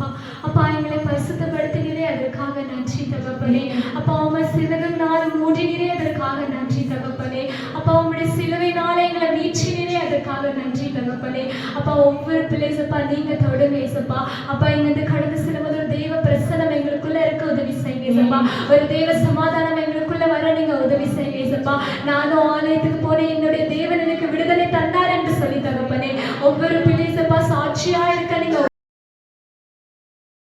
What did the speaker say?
ஏசப்பா. அப்பா எங்களை பரிசுத்தப்படுத்தினீரே, அதற்காக நன்றி தகப்பனே. அப்பா உம்மை சிலுவையினால் மூடினீரே, அதற்காக நன்றி தகப்பனே. அப்பா உம்முடைய சிலுவையினால எங்களை மீட்சினீரே, அதற்காக நன்றி தகப்பனே. அப்பா ஒவ்வொரு பிள்ளைசப்பா நீங்க தொடுங்க ஏசப்பா. அப்பா இங்கிருந்து கடந்து செல்லும்போது ஒரு தெய்வ பிரசன்னம் எங்களுக்குள்ள இருக்க உதவி செய்யுங்க ஏசப்பா. ஒரு தெய்வ சமாதானம் எங்களுக்குள்ள வர நீங்க உதவி செய்யுங்க ஏசப்பா. நானும் ஆலயத்துக்கு போனேன், என்னுடைய தேவன் எனக்கு விடுதலை தந்தார் என்று சொல்லி தகப்பனே. ஒவ்வொரு